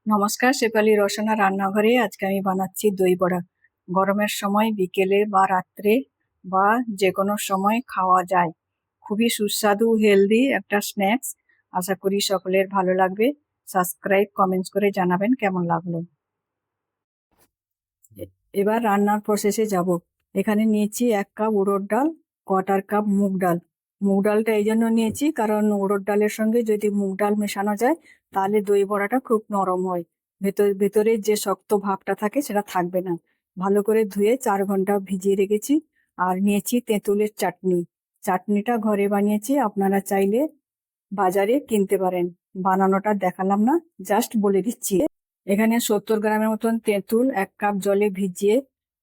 নমস্কার, শেফালি রোশনা রান্নাঘরে। আজকে আমি বানাচ্ছি দই বড়া। গরমের সময় বিকেলে বা রাত্রে বা যে কোনো সময় খাওয়া যায়। খুবই সুস্বাদু হেলদি একটা স্ন্যাক্স। আশা করি সকলের ভালো লাগবে। সাবস্ক্রাইব কমেন্টস করে জানাবেন কেমন লাগলো। এবার রান্নার প্রসেসে যাব। এখানে নিয়েছি 1 কাপ উড়দ ডাল, 1/4 কাপ মুগ ডাল। মুগ ডালটা এই জন্য নিয়েছি কারণ উড়দ ডালের সঙ্গে যদি মুগ ডাল মেশানো যায় তাহলে দই বড়াটা খুব নরম হয়। ভেতরে যে শক্ত ভাবটা থাকে সেটা থাকবে না। ভালো করে ধুয়ে 4 ঘন্টা ভিজিয়ে রেখেছি। আর নিয়েছি তেঁতুলের চাটনি। চাটনিটা ঘরে বানিয়েছি, আপনারা চাইলে বাজারে কিনতে পারেন। বানানোটা দেখালাম না, জাস্ট বলে দিচ্ছি। এখানে 70 গ্রামের মতন তেঁতুল 1 কাপ জলে ভিজিয়ে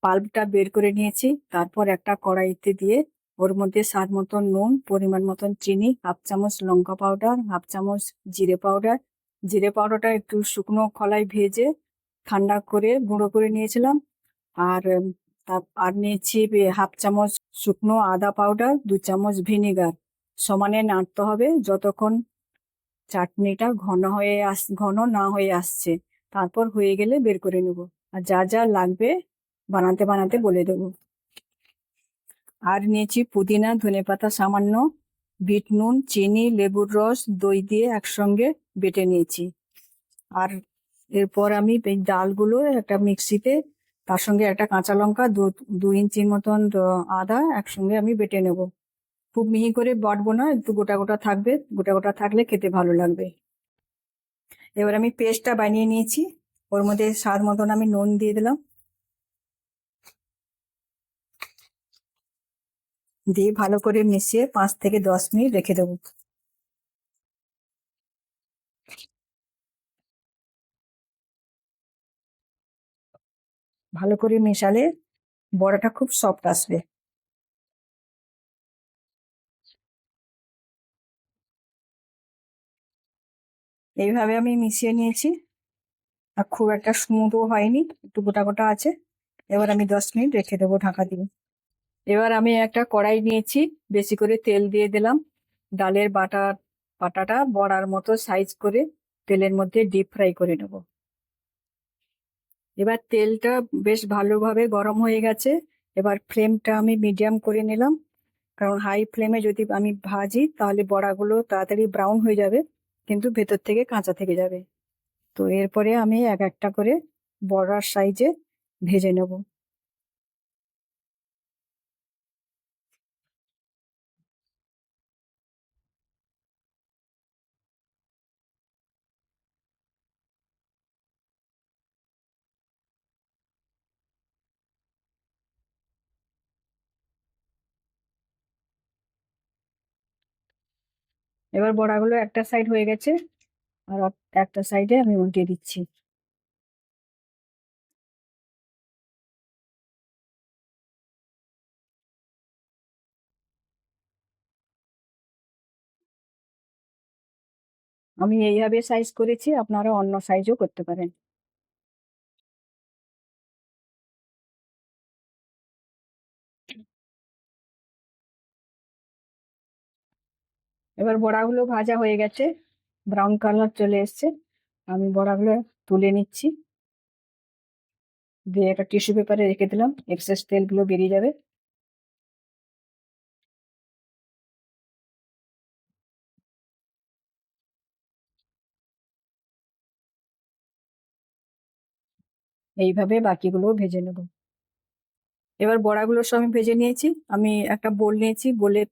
পাল্পটা বের করে নিয়েছি। তারপর একটা কড়াইতে দিয়ে ওর মধ্যে স্বাদ মতন নুন, পরিমাণ মতন চিনি, 1/2 চামচ লঙ্কা পাউডার, 1/2 চামচ জিরে পাউডার। জিরে পাউডারটা একটু শুকনো খলায় ভেজে ঠান্ডা করে গুঁড়ো করে নিয়েছিলাম। আর আর নিয়েছি 1/2 চামচ শুকনো আদা পাউডার, 2 চামচ ভিনিগার। সমানে নাড়তে হবে যতক্ষণ চাটনিটা ঘন না হয়ে আসছে। তারপর হয়ে গেলে বের করে নেব। আর যা যা লাগবে বানাতে বানাতে বলে দেবো। আর নিয়েছি পুদিনা, ধনেপাতা সামান্য, বিট নুন, চিনি, লেবুর রস, দই দিয়ে একসঙ্গে বেটে নিয়েছি। আর এরপর আমি এই ডালগুলো একটা মিক্সিতে, তার সঙ্গে একটা কাঁচা লঙ্কা, 2 ইঞ্চির মতন আদা একসঙ্গে আমি বেটে নেব। খুব মিহি করে বাটবো না, একটু গোটা গোটা থাকবে। গোটা গোটা থাকলে খেতে ভালো লাগবে। এবার আমি পেস্টটা বানিয়ে নিয়েছি। ওর মধ্যে স্বাদ মতন আমি নুন দিয়ে দিলাম, দিয়ে ভালো করে মিশিয়ে 5 থেকে 10 মিনিট রেখে দেবো। ভালো করে মেশালে বড়াটা খুব সফট আসবে। এইভাবে আমি মিশিয়ে নিয়েছি। আর খুব একটা স্মুথও হয়নি, একটু গোটা গোটা আছে। এবার আমি 10 মিনিট রেখে দেবো ঢাকা দিয়ে। এবার আমি একটা কড়াই নিয়েছি, বেশি করে তেল দিয়ে দিলাম। ডালের বাটাটা বড়ার মতো সাইজ করে তেলের মধ্যে ডিপ ফ্রাই করে নেব। এবার তেলটা বেশ ভালোভাবে গরম হয়ে গেছে। এবার ফ্লেমটা আমি মিডিয়াম করে নিলাম, কারণ হাই ফ্লেমে যদি আমি ভাজি তাহলে বড়াগুলো তাড়াতাড়ি ব্রাউন হয়ে যাবে, কিন্তু ভেতর থেকে কাঁচা থেকে যাবে। তো এরপরে আমি এক একটা করে বড়ার সাইজে ভেজে নেব। এবার বড়াগুলো একটা সাইড হয়ে গেছে, আর একটা সাইডে আমি উল্টে দিচ্ছি। আমি এইভাবে সাইজ করেছি, আপনারা অন্য সাইজও করতে পারেন। এবার বড়াগুলো ভাজা হয়ে গেছে, ব্রাউন কালার চলে এসছে। আমি বড়াগুলো তুলে নিচ্ছি, দিয়ে একটা টিস্যু পেপারে রেখে দিলাম, এক্সেস তেলগুলো বেরিয়ে যাবে। এইভাবে বাকিগুলোও ভেজে নেব। এবার বড়াগুলো সব আমি ভেজে নিয়েছি। আমি একটা বোল নিয়েছি, বোলে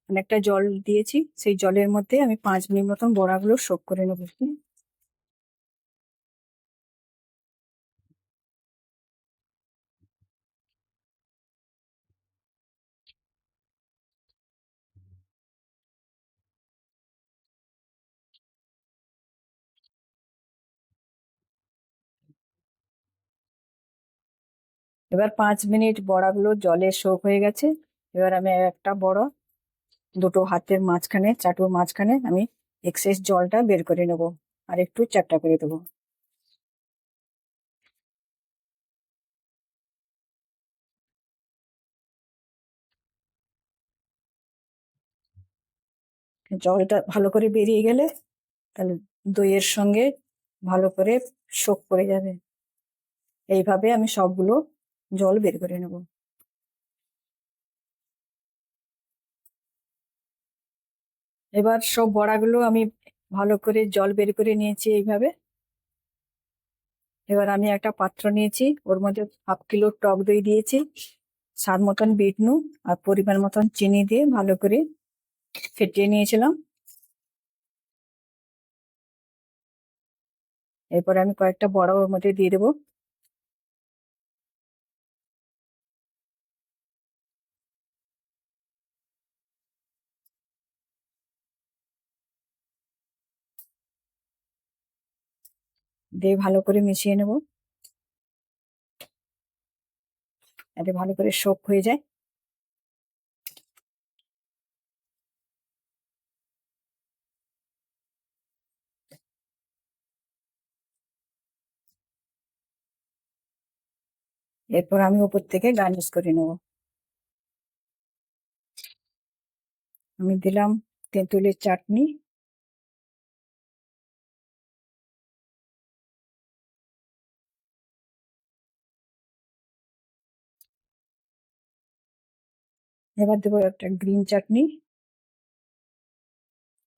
অনেকটা জল দিয়েছি। সেই জলের মধ্যে আমি 5 মিনিট মতন বড়াগুলো সোক করে নেবো। এবার 5 মিনিট বড়াগুলো জলে সোক হয়ে গেছে। এবার আমি একটা বড় দুটো হাতের মাঝখানে, চাটুর মাঝখানে আমি এক্সেস জলটা বের করে নেব, আর একটু চ্যাপটা করে দেবো। জলটা ভালো করে বেরিয়ে গেলে তাহলে দইয়ের সঙ্গে ভালো করে সোক করে যাবে। এইভাবে আমি সবগুলো জল বের করে নেব। এবার সব বড়াগুলো আমি ভালো করে জল বের করে নিয়েছি এইভাবে। এবার আমি একটা পাত্র নিয়েছি, ওর মধ্যে 1/2 কিলো টক দই দিয়েছি, স্বাদ মতন বিট নুন আর পরিমাণ মতন চিনি দিয়ে ভালো করে ফেটিয়ে নিয়েছিলাম। এরপর আমি কয়েকটা বড়া ওর মধ্যে দিয়ে দেবো। দিয়ে ভালো করে মিশিয়ে নেব, যাতে ভালো করে সোক হয়ে যায়। এরপর আমি উপর থেকে গার্নিশ করে নেব। আমি দিলাম তেঁতুলের চাটনি, এবার দেবো একটা গ্রিন চাটনি।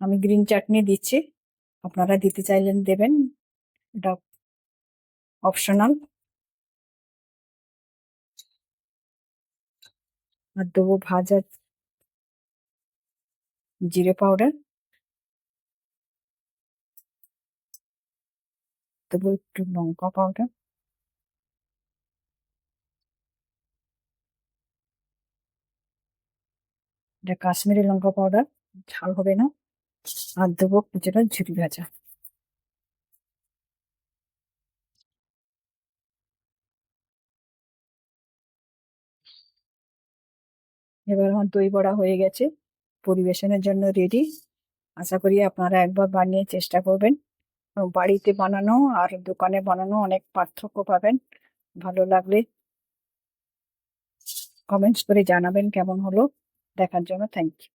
আমি গ্রিন চাটনি দিচ্ছি, আপনারা দিতে চাইলেন দেবেন, এটা অপশনাল। আর দেবো ভাজা জিরে পাউডার, দেবো একটু লঙ্কা পাউডার, এটা কাশ্মীরি লঙ্কা পাউডার, ঝাল হবে না। আর দেবো কিছুটা ঝুরি ভাজা। এবার আমার দই বড়া হয়ে গেছে, পরিবেশনের জন্য রেডি। আশা করি আপনারা একবার বানিয়ে চেষ্টা করবেন। বাড়িতে বানানো আর দোকানে বানানো অনেক পার্থক্য পাবেন। ভালো লাগলে কমেন্টস করে জানাবেন কেমন হলো। দেখার জন্য থ্যাংক ইউ।